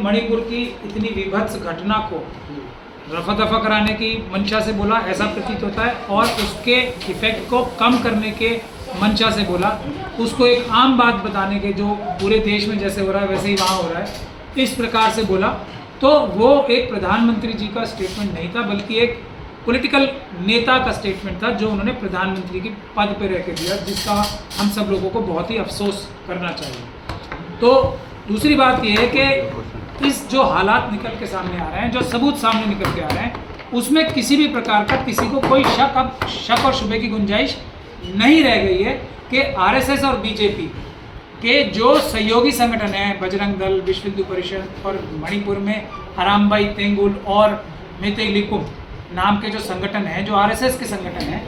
मणिपुर की इतनी विभत्स घटना को रफा दफा कराने की मंशा से बोला, ऐसा प्रतीत होता है, और उसके इफेक्ट को कम करने के मंशा से बोला, उसको एक आम बात बताने के, जो पूरे देश में जैसे हो रहा है वैसे ही वहाँ हो रहा है, इस प्रकार से बोला, तो वो एक प्रधानमंत्री जी का स्टेटमेंट नहीं था, बल्कि एक पॉलिटिकल नेता का स्टेटमेंट था, जो उन्होंने प्रधानमंत्री की पद पर रह के दिया, जिसका हम सब लोगों को बहुत ही अफसोस करना चाहिए। तो दूसरी बात यह है कि इस जो हालात निकल के सामने आ रहे हैं, जो सबूत सामने निकल के आ रहे हैं, उसमें किसी भी प्रकार का किसी को कोई शक और शुबे की गुंजाइश नहीं रह गई है कि आरएसएस और बीजेपी के जो सहयोगी संगठन हैं, बजरंग दल, विश्व हिंदू परिषद और मणिपुर में अरामबाई तेंगुल और मेतेई लिकुम नाम के जो संगठन हैं, जो आरएसएस के संगठन हैं,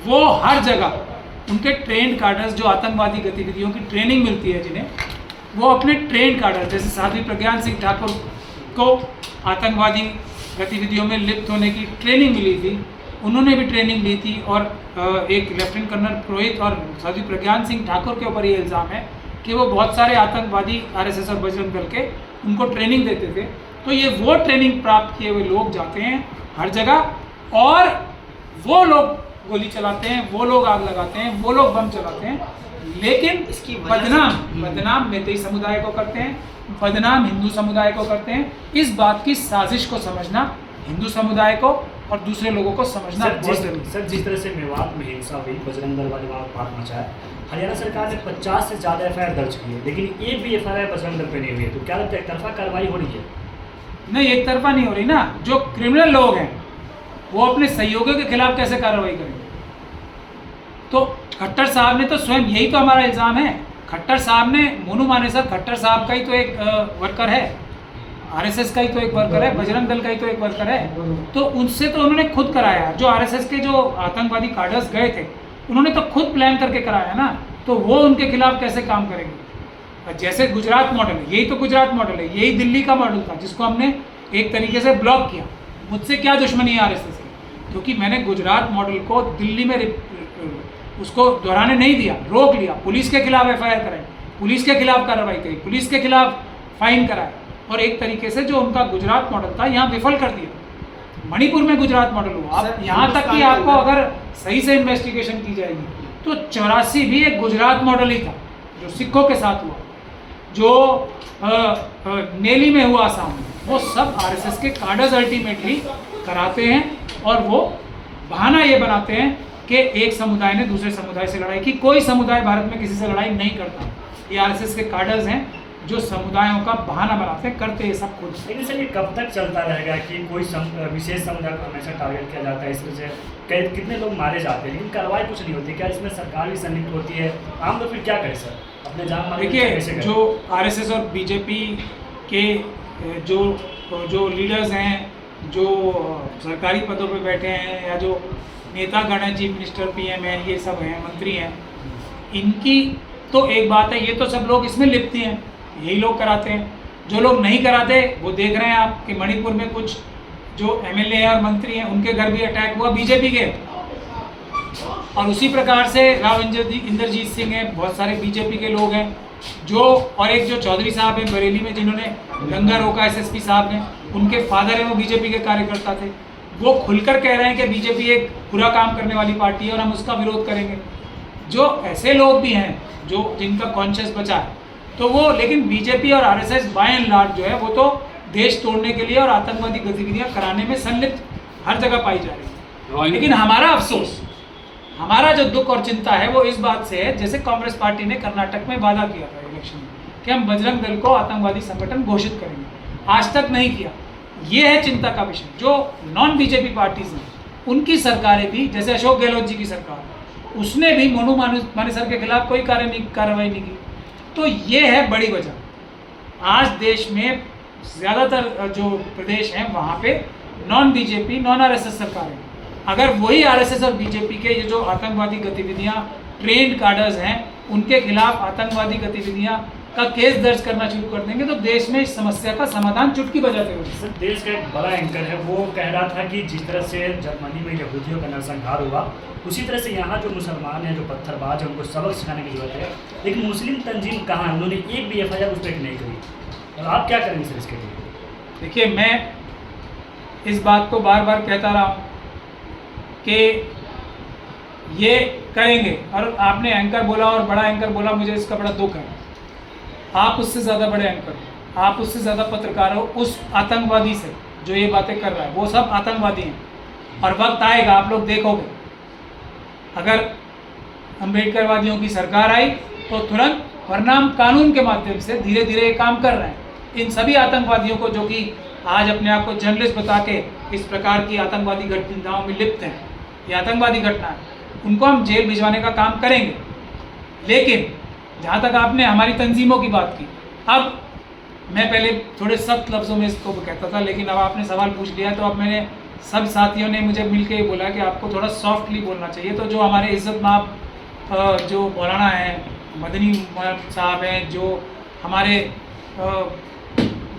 वो हर जगह उनके ट्रेंड कार्डर्स, जो आतंकवादी गतिविधियों की ट्रेनिंग मिलती है जिन्हें, वो अपने ट्रेंड कार्डर, जैसे साध्वी प्रज्ञान सिंह ठाकुर को आतंकवादी गतिविधियों में लिप्त होने की ट्रेनिंग मिली थी, उन्होंने भी ट्रेनिंग ली थी, और एक लेफ्टिनेंट कर्नल पुरोहित और साध्वी प्रज्ञान सिंह ठाकुर के ऊपर ये इल्ज़ाम है कि वो बहुत सारे आतंकवादी आरएसएस और बजरंग दल के उनको ट्रेनिंग देते थे। तो ये वो ट्रेनिंग प्राप्त किए हुए लोग जाते हैं हर जगह, और वो लोग गोली चलाते हैं, वो लोग आग लगाते हैं, वो लोग बम चलाते हैं, लेकिन इसकी बदनाम मेतेई समुदाय को करते हैं, बदनाम हिंदू समुदाय को करते हैं। इस बात की साजिश को समझना हिंदू समुदाय को और दूसरे लोगों को समझना बहुत जरूरी है। सर, जिस तरह से मेवात में हिंसा हुई, बजरंग दल वाले वहाँ बात मचाया, हरियाणा सरकार ने 50 से ज़्यादा एफआईआर दर्ज की है, लेकिन एक भी एफआईआर बजरंग दल पे नहीं हुई है। तो क्या लगता है, एक तरफा कार्रवाई हो रही है? नहीं, एक तरफा नहीं हो रही ना। जो क्रिमिनल लोग हैं वो अपने सहयोगियों के खिलाफ कैसे कार्रवाई करेंगे? तो खट्टर साहब ने तो स्वयं, यही तो हमारा इल्ज़ाम है, खट्टर साहब ने, मोनू मानेसर खट्टर साहब का ही तो एक वर्कर है, आरएसएस का ही तो एक वर्कर है, बजरंग दल का ही तो एक वर्कर है। तो उनसे तो उन्होंने खुद कराया। जो आरएसएस के जो आतंकवादी कार्डर्स गए थे, उन्होंने तो खुद प्लान करके कराया ना, तो वो उनके खिलाफ कैसे काम करेंगे? जैसे गुजरात मॉडल है, यही तो गुजरात मॉडल है, यही दिल्ली का मॉडल था, जिसको हमने एक तरीके से ब्लॉक किया। मुझसे क्या दुश्मनी है आरएसएस की? क्योंकि मैंने गुजरात मॉडल को दिल्ली में उसको दोहराने नहीं दिया, रोक लिया, पुलिस के खिलाफ एफआईआर कराई, पुलिस के खिलाफ कार्रवाई करी, पुलिस के खिलाफ फाइन कराया, और एक तरीके से जो उनका गुजरात मॉडल था यहाँ विफल कर दिया। मणिपुर में गुजरात मॉडल हुआ। आप यहाँ तक कि आपको अगर सही से इन्वेस्टिगेशन की जाएगी तो 84 भी एक गुजरात मॉडल ही था, जो सिखों के साथ हुआ, जो नेली में हुआ आसाम में, वो सब आरएसएस के कार्डर्स अल्टीमेटली कराते हैं, और वो बहाना ये बनाते हैं कि एक समुदाय ने दूसरे समुदाय से लड़ाई की। कोई समुदाय भारत में किसी से लड़ाई नहीं करता। ये आरएसएस के कार्डर्स हैं जो समुदायों का बहाना बनाते हैं, करते हैं सब कुछ। लेकिन सर, ये कब तक चलता रहेगा कि कोई विशेष समुदाय को हमेशा टारगेट किया जाता है, इस वजह से कितने लोग मारे जाते हैं, लेकिन कार्रवाई कुछ नहीं होती? क्या इसमें सरकार भी संलिप्त होती है? आम लोग फिर क्या करें सर, अपने जान माल? देखिए, जो आरएसएस और बीजेपी के जो लीडर्स हैं, जो सरकारी पदों पे बैठे हैं, या जो नेतागण हैं, चीफ मिनिस्टर, पीएम है, ये सब हैं, मंत्री हैं, इनकी तो एक बात है, ये तो सब लोग इसमें लिप्त हैं, यही लोग कराते हैं। जो लोग नहीं कराते, वो देख रहे हैं आप कि मणिपुर में कुछ जो एमएलए और मंत्री हैं, उनके घर भी अटैक हुआ बीजेपी के, और उसी प्रकार से राव इंद्रजीत सिंह हैं, बहुत सारे बीजेपी के लोग हैं, जो, और एक जो चौधरी साहब हैं बरेली में, जिन्होंने दंगा रोका एसएसपी साहब ने, उनके फादर हैं, वो बीजेपी के कार्यकर्ता थे। वो खुलकर कह रहे हैं कि बीजेपी एक बुरा काम करने वाली पार्टी है और हम उसका विरोध करेंगे। जो ऐसे लोग भी हैं जो जिनका कॉन्शियस बचा है, तो वो, लेकिन बीजेपी और आरएसएस बाय एंड लार्ज जो है, वो तो देश तोड़ने के लिए और आतंकवादी गतिविधियां कराने में संलिप्त हर जगह पाई जा रही है। लेकिन हमारा अफसोस, हमारा जो दुख और चिंता है, वो इस बात से है, जैसे कांग्रेस पार्टी ने कर्नाटक में वादा किया था इलेक्शन में कि हम बजरंग दल को आतंकवादी संगठन घोषित करेंगे, आज तक नहीं किया। ये है चिंता का विषय। जो नॉन बीजेपी पार्टीज हैं, उनकी सरकारें भी, जैसे अशोक गहलोत जी की सरकार, उसने भी मोनू मानेसर के खिलाफ कोई कार्रवाई नहीं की। तो ये है बड़ी वजह। आज देश में ज़्यादातर जो प्रदेश हैं, वहाँ पे नॉन बीजेपी, नॉन आरएसएस सरकारें। अगर वही आरएसएस और बीजेपी के ये जो आतंकवादी गतिविधियाँ, ट्रेंड कार्डर्स हैं, उनके खिलाफ आतंकवादी गतिविधियाँ का केस दर्ज करना शुरू कर देंगे, तो देश में इस समस्या का समाधान चुटकी बजाते हुए। सर, देश का एक बड़ा एंकर है, वो कह रहा था कि जिस तरह से जर्मनी में यहूदियों का नरसंहार हुआ, उसी तरह से यहाँ जो मुसलमान हैं, जो पत्थरबाज हैं, उनको सबक सिखाने की जरूरत है। लेकिन मुस्लिम तंजीम कहाँ है? उन्होंने एक भी एफआईआर उस पर नहीं करी। और आप क्या करेंगे सर इसके लिए? देखिए, मैं इस बात को बार बार कहता रहा हूँ कि ये करेंगे, और आपने एंकर बोला और बड़ा एंकर बोला, मुझे इसका बड़ा दुख है। आप उससे ज़्यादा बड़े एंकर हो, आप उससे ज़्यादा पत्रकार हो। उस आतंकवादी से जो ये बातें कर रहा है, वो सब आतंकवादी हैं, और वक्त आएगा, आप लोग देखोगे, अगर अम्बेडकरवादियों की सरकार आई तो तुरंत, वरना हम कानून के माध्यम से धीरे धीरे ये काम कर रहे हैं। इन सभी आतंकवादियों को, जो कि आज अपने आप को जर्नलिस्ट बता के इस प्रकार की आतंकवादी घटनाओं में लिप्त हैं, ये आतंकवादी घटना है, उनको हम जेल भिजवाने का काम करेंगे। लेकिन जहाँ तक आपने हमारी तंजीमों की बात की, अब मैं पहले थोड़े सख्त लफ्ज़ों में इसको कहता था, लेकिन अब आपने सवाल पूछ लिया, तो अब मैंने सब साथियों ने मुझे मिल के बोला कि आपको थोड़ा सॉफ्टली बोलना चाहिए। तो जो हमारे इज़्ज़त माब जो मौलाना हैं, मदनी साहब हैं, जो हमारे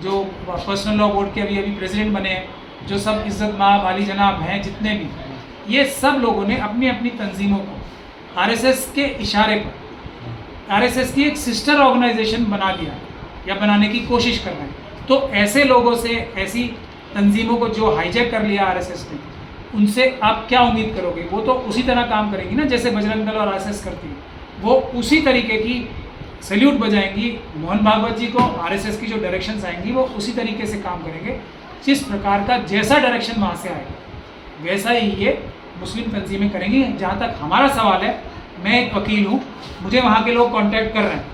जो पर्सनल लॉ बोर्ड के अभी प्रेसिडेंट बने हैं, जो सब इज़्ज़त माब आली जनाब हैं, जितने भी, ये सब लोगों ने अपनी अपनी तंजीमों को आरएसएस के इशारे पर आरएसएस की एक सिस्टर ऑर्गेनाइजेशन बना दिया या बनाने की कोशिश कर रहे हैं। तो ऐसे लोगों से, ऐसी तंजीमों को जो हाईजैक कर लिया आरएसएस ने, उनसे आप क्या उम्मीद करोगे? वो तो उसी तरह काम करेंगी ना जैसे बजरंग दल और आरएसएस करती है। वो उसी तरीके की सैल्यूट बजाएंगी मोहन भागवत जी को, आरएसएस की जो डायरेक्शंस आएंगी वो उसी तरीके से काम करेंगे। जिस प्रकार का जैसा डायरेक्शन वहाँ से आएगा वैसा ही ये मुस्लिम तंजीमें करेंगी। जहाँ तक हमारा सवाल है, मैं एक वकील हूँ, मुझे वहाँ के लोग कांटेक्ट कर रहे हैं।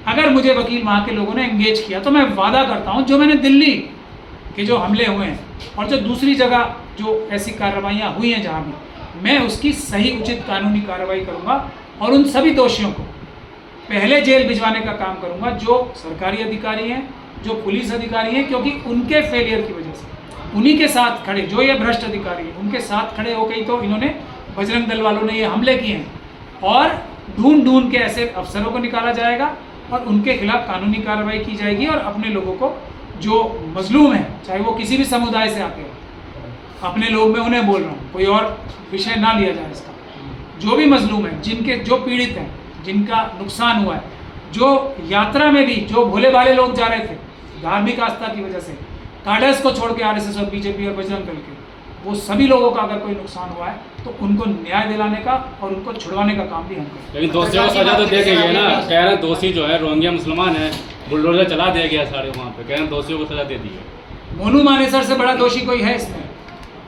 अगर मुझे वकील वहाँ के लोगों ने एंगेज किया तो मैं वादा करता हूँ, जो मैंने दिल्ली के जो हमले हुए हैं और जो दूसरी जगह जो ऐसी कार्रवाइयाँ हुई हैं जहाँ भी, मैं उसकी सही उचित कानूनी कार्रवाई करूँगा और उन सभी दोषियों को पहले जेल भिजवाने का काम करूँगा, जो सरकारी अधिकारी हैं, जो पुलिस अधिकारी हैं, क्योंकि उनके फेलियर की वजह से, उन्हीं के साथ खड़े, जो ये भ्रष्ट अधिकारी हैं, उनके साथ खड़े हो गई तो इन्होंने, बजरंग दल वालों ने ये हमले किए हैं। और ढूंढ ढूंढ के ऐसे अफसरों को निकाला जाएगा और उनके खिलाफ कानूनी कार्रवाई की जाएगी। और अपने लोगों को, जो मजलूम हैं, चाहे वो किसी भी समुदाय से आते हो, अपने लोग, मैं उन्हें बोल रहा हूँ, कोई और विषय ना लिया जाए इसका, जो भी मजलूम हैं, जिनके, जो पीड़ित हैं, जिनका नुकसान हुआ है, जो यात्रा में भी जो भोले भाले लोग जा रहे थे धार्मिक आस्था की वजह से, काडर्स को छोड़ के आरएसएस और बीजेपी और बजरंग दल के, वो सभी लोगों का अगर कोई नुकसान हुआ है तो उनको न्याय दिलाने का और उनको छुड़वाने का काम भी हम करें। लेकिन दोषियों को सजा तो दे दी गई ना, कह रहे हैं दोषी जो है रोहिंग्या मुसलमान है, बुलडोजर चला दिया गया सारे वहाँ पे, कह रहे हैं दोषियों को सजा दे दी है। मोनू मानेसर से बड़ा दोषी कोई है इसमें?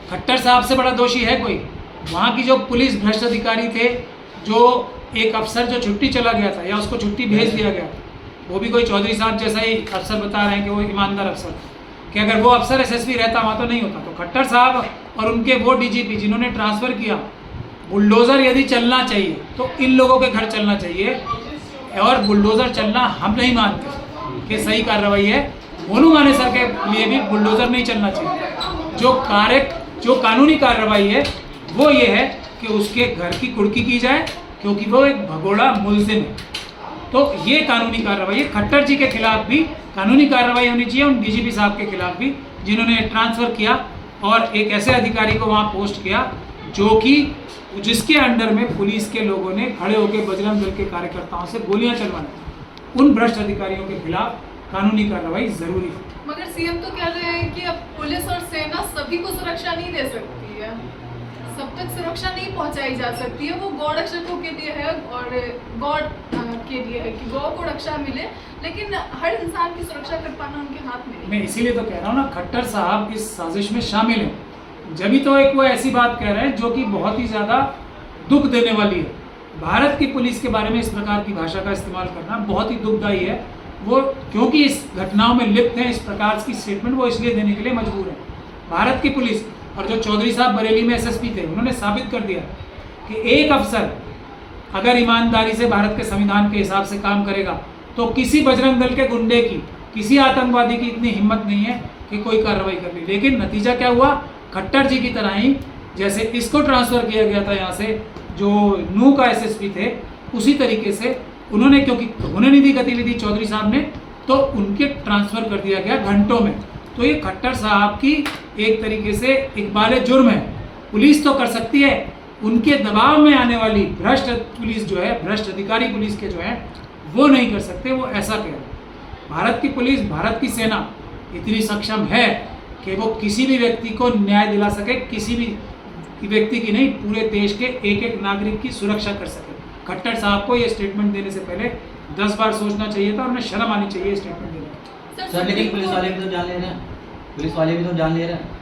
खट्टर साहब से बड़ा दोषी है कोई? वहाँ की जो पुलिस भ्रष्ट अधिकारी थे, जो एक अफसर जो छुट्टी चला गया था या उसको छुट्टी भेज दिया गया, वो भी कोई चौधरी साहब जैसा ही अफसर बता रहे हैं कि वो ईमानदार अफसर, कि अगर वो अफसर एसएसपी रहता वहाँ तो नहीं होता। तो खट्टर साहब और उनके वो डीजीपी जिन्होंने ट्रांसफ़र किया, बुलडोज़र यदि चलना चाहिए तो इन लोगों के घर चलना चाहिए, और बुलडोज़र चलना हम नहीं मानते कि सही कार्रवाई है। मोनू मानेसर के लिए भी बुलडोज़र नहीं चलना चाहिए। जो कानूनी कार्रवाई है वो ये है कि उसके घर की कुर्की की जाए, क्योंकि वो एक भगोड़ा मुलजिम है। तो ये कानूनी कार्रवाई है। खट्टर जी के खिलाफ भी कानूनी कार्रवाई होनी चाहिए, उन डीजीपी साहब के खिलाफ भी जिन्होंने ट्रांसफ़र किया और एक ऐसे अधिकारी को वहाँ पोस्ट किया जो कि जिसके अंडर में पुलिस के लोगों ने खड़े होकर बजरंग दल के कार्यकर्ताओं से गोलियां चलवाई। उन भ्रष्ट अधिकारियों के खिलाफ कानूनी कार्रवाई जरूरी है। मगर सीएम तो कह रहे हैं कि अब पुलिस और सेना सभी को सुरक्षा नहीं दे सकती है, सब तक सुरक्षा नहीं पहुंचाई जा सकती है। वो गौ रक्षकों के लिए है और गॉड के लिए है कि गौ को रक्षा मिले, लेकिन हर इंसान की सुरक्षा कर पाना उनके हाथ में नहीं। मैं इसीलिए तो कह रहा हूँ ना, खट्टर साहब इस साजिश में शामिल हैं। जब भी तो एक वो ऐसी बात कह रहे हैं जो कि बहुत ही ज़्यादा दुख देने वाली है। भारत की पुलिस के बारे में इस प्रकार की भाषा का इस्तेमाल करना बहुत ही दुखदायी है। वो क्योंकि इस घटनाओं में लिप्त हैं, इस प्रकार की स्टेटमेंट वो इसलिए देने के लिए मजबूर है। भारत की पुलिस और जो चौधरी साहब बरेली में एसएसपी थे, उन्होंने साबित कर दिया कि एक अफसर अगर ईमानदारी से भारत के संविधान के हिसाब से काम करेगा तो किसी बजरंग दल के गुंडे की, किसी आतंकवादी की इतनी हिम्मत नहीं है कि कोई कार्रवाई कर ले। लेकिन नतीजा क्या हुआ? खट्टर जी की तरह ही जैसे इसको ट्रांसफ़र किया गया था यहाँ से, जो नू का एसएसपी थे, उसी तरीके से उन्होंने, क्योंकि होने नहीं दी गतिविधि चौधरी साहब ने, तो उनके ट्रांसफ़र कर दिया गया घंटों में। तो ये खट्टर साहब की एक तरीके से इकबाल जुर्म है। पुलिस तो कर सकती है, उनके दबाव में आने वाली भ्रष्ट पुलिस जो है, भ्रष्ट अधिकारी पुलिस के जो है, वो नहीं कर सकते। वो ऐसा कह रहे हैं। भारत की पुलिस, भारत की सेना इतनी सक्षम है कि वो किसी भी व्यक्ति को न्याय दिला सके, किसी भी व्यक्ति की नहीं, पूरे देश के एक एक नागरिक की सुरक्षा कर सके। खट्टर साहब को ये स्टेटमेंट देने से पहले 10 बार सोचना चाहिए था और उन्हें शर्म आनी चाहिए स्टेटमेंट देने में। सर लेकिन पुलिस वाले भी तो जान ले रहे हैं, पुलिस वाले भी तो जान ले रहे हैं,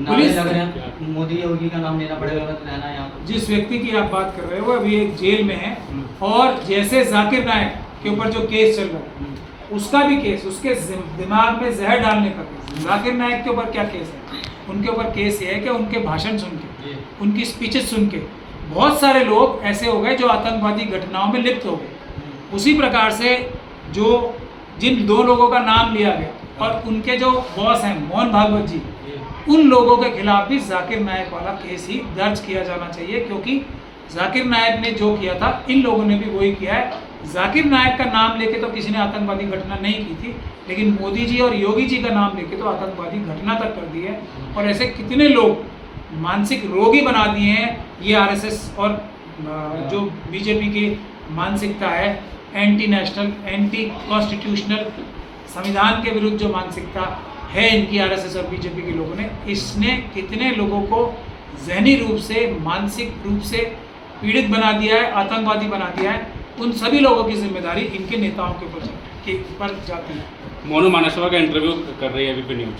पुलिस लग रहे हैं मोदी योगी का नाम लेना पड़ेगा अगर रहना है यहाँ पर। जिस व्यक्ति की आप बात कर रहे हो वो अभी एक जेल में है, और जैसे जाकिर नायक के ऊपर जो केस चल रहा है उसका भी केस, उसके दिमाग में जहर डालने का केस। जाकिर नायक के ऊपर क्या केस है? उनके ऊपर केस ये है कि उनके भाषण सुन के, उनकी स्पीचेस सुन के बहुत सारे लोग ऐसे हो गए जो आतंकवादी घटनाओं में लिप्त हो गए। उसी प्रकार से जो जिन 2 लोगों का नाम लिया गया और उनके जो बॉस हैं मोहन भागवत जी, उन लोगों के खिलाफ भी जाकिर नायक वाला केस ही दर्ज किया जाना चाहिए, क्योंकि जाकिर नायक ने जो किया था इन लोगों ने भी वही किया है। जाकिर नायक का नाम लेके तो किसी ने आतंकवादी घटना नहीं की थी, लेकिन मोदी जी और योगी जी का नाम लेके तो आतंकवादी घटना तक कर दी है। और ऐसे कितने लोग मानसिक रोगी बना दिए हैं ये आरएसएस और जो बीजेपी की मानसिकता है, एंटी नेशनल, एंटी कॉन्स्टिट्यूशनल, संविधान के विरुद्ध जो मानसिकता है इनकी आरएसएस और बीजेपी के लोगों ने, इसने कितने लोगों को जहनी रूप से, मानसिक रूप से पीड़ित बना दिया है, आतंकवादी बना दिया है। उन सभी लोगों की जिम्मेदारी इनके नेताओं के ऊपर जाती है। मोनू मानेसर का इंटरव्यू कर रही है एबीपी न्यूज,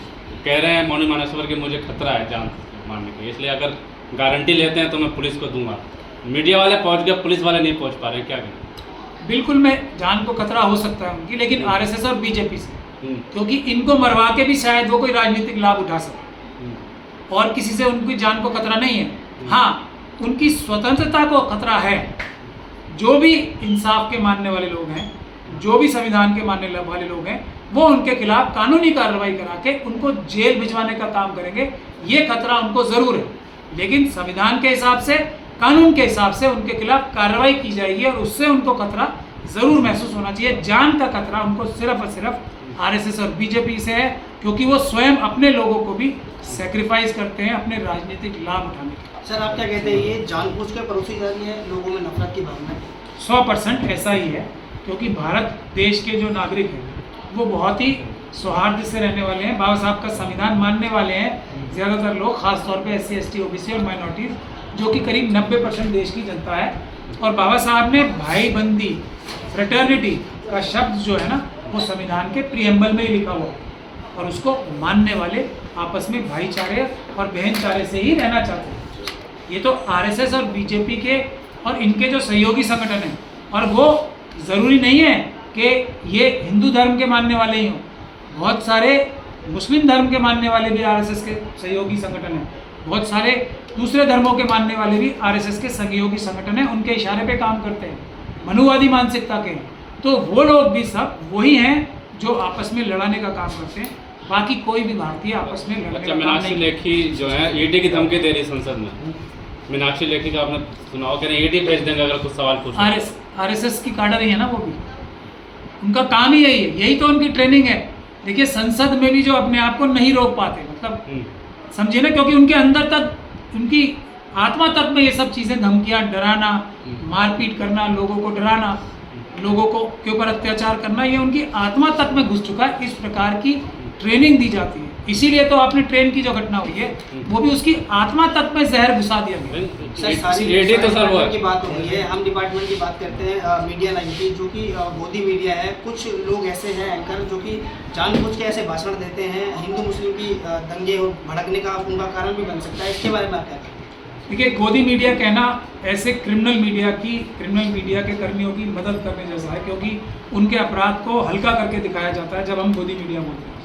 कह रहे हैं मोनू मानेसर के मुझे खतरा है जान मारने के, इसलिए अगर गारंटी लेते हैं तो मैं पुलिस को दूंगा। मीडिया वाले पहुंच गए, पुलिस वाले नहीं पहुंच पा रहे, क्या करें? बिल्कुल मैं जान को खतरा हो सकता है उनकी, लेकिन आरएसएस और बीजेपी से, क्योंकि इनको मरवा के भी शायद वो कोई राजनीतिक लाभ उठा सके, और किसी से उनकी जान को खतरा नहीं है। हाँ, उनकी स्वतंत्रता को खतरा है। जो भी इंसाफ के मानने वाले लोग हैं, जो भी संविधान के मानने वाले लोग हैं, वो उनके खिलाफ कानूनी कार्रवाई करा के उनको जेल भिजवाने का काम करेंगे। ये खतरा उनको ज़रूर है, लेकिन संविधान के हिसाब से, कानून के हिसाब से उनके खिलाफ कार्रवाई की जाएगी और उससे उनको खतरा ज़रूर महसूस होना चाहिए। जान का खतरा उनको सिर्फ और सिर्फ आरएसएस और बीजेपी से है, क्योंकि वो स्वयं अपने लोगों को भी सेक्रीफाइस करते हैं अपने राजनीतिक लाभ उठाने के। सर आप क्या कहते हैं, ये जानबूझ के परोसी जा रही है लोगों में नफरत की भावना? 100% ऐसा ही है, क्योंकि भारत देश के जो नागरिक हैं वो बहुत ही सौहार्द से रहने वाले हैं, बाबा साहब का संविधान मानने वाले हैं ज़्यादातर लोग, खासतौर पे SC ST OBC और माइनॉरिटीज़, जो कि करीब 90% देश की जनता है। और बाबा साहब ने भाई बंदी, फ्रेटर्निटी का शब्द जो है ना, वो संविधान के प्रीएम्बल में ही लिखा हुआ है, और उसको मानने वाले आपस में भाईचारे और बहनचारे से ही रहना चाहते हैं। ये तो आरएसएस और बीजेपी के और इनके जो सहयोगी संगठन हैं, और वो ज़रूरी नहीं है कि ये हिंदू धर्म के मानने वाले ही हों, बहुत सारे मुस्लिम धर्म के मानने वाले भी आरएसएस के सहयोगी संगठन हैं, बहुत सारे दूसरे धर्मों के मानने वाले भी आरएसएस के सहयोगी संगठन हैं, उनके इशारे पे काम करते हैं, मनुवादी मानसिकता के हैं। तो वो लोग भी सब वही हैं जो आपस में लड़ाने का काम करते हैं, बाकी कोई भी भारतीय आपस में लड़ने का काम मीनाक्षी नहीं। लेखी जो है ईडी की धमकी दे रही संसद में, मीनाक्षी लेखी का आपने सुना, कह रहे हैं ईडी भेज देंगे अगर कुछ सवाल पूछो। आरएसएस की काडर ही है ना, वो भी उनका काम ही यही है, यही तो उनकी ट्रेनिंग है। देखिए संसद में भी जो अपने आप को नहीं रोक पाते, मतलब समझिए ना, क्योंकि उनके अंदर तक, उनकी आत्मा तक में ये सब चीज़ें, धमकियाँ, डराना, मारपीट करना, लोगों को डराना, लोगों को के ऊपर अत्याचार करना, ये उनकी आत्मा तक में घुस चुका है। इस प्रकार की ट्रेनिंग दी जाती है, इसीलिए तो आपने ट्रेन की जो घटना हुई है वो भी उसकी आत्मा तक में जहर घुसा दिया गया। सर सारी ईडी तो सर वो की बात हो गई है, हम डिपार्टमेंट की बात करते हैं, मीडिया लाइन की, जो कि मोदी मीडिया है। कुछ लोग ऐसे हैं एंकर जो कि जानबूझ के ऐसे भाषण देते हैं, हिंदू मुस्लिम की दंगे और भड़कने का उनका कारण भी बन सकता है, इसके बारे में आप क्या कहते हैं? देखिए गोदी मीडिया कहना ऐसे क्रिमिनल मीडिया के कर्मियों की मदद करने जैसा है, क्योंकि उनके अपराध को हल्का करके दिखाया जाता है जब हम गोदी मीडिया बोलते हैं।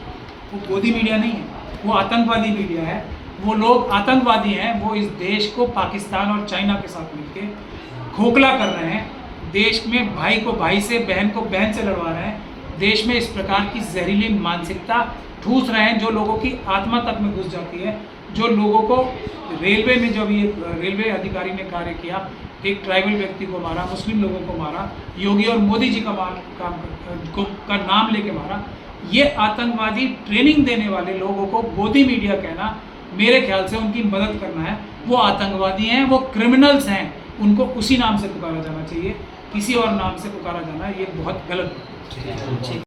वो गोदी मीडिया नहीं है, वो आतंकवादी मीडिया है। वो लोग आतंकवादी हैं, वो इस देश को पाकिस्तान और चाइना के साथ मिलकर खोखला कर रहे हैं, देश में भाई को भाई से, बहन को बहन से लड़वा रहे हैं, देश में इस प्रकार की जहरीली मानसिकता ठूस रहे हैं जो लोगों की आत्मा तक में घुस जाती है, जो लोगों को रेलवे में, जब ये रेलवे अधिकारी ने कार्य किया, एक ट्राइबल व्यक्ति को मारा, मुस्लिम लोगों को मारा, योगी और मोदी जी का नाम लेके मारा। ये आतंकवादी ट्रेनिंग देने वाले लोगों को गोदी मीडिया कहना, मेरे ख्याल से उनकी मदद करना है। वो आतंकवादी हैं, वो क्रिमिनल्स हैं, उनको उसी नाम से पुकारा जाना चाहिए, किसी और नाम से पुकारा जाना ये बहुत गलत है।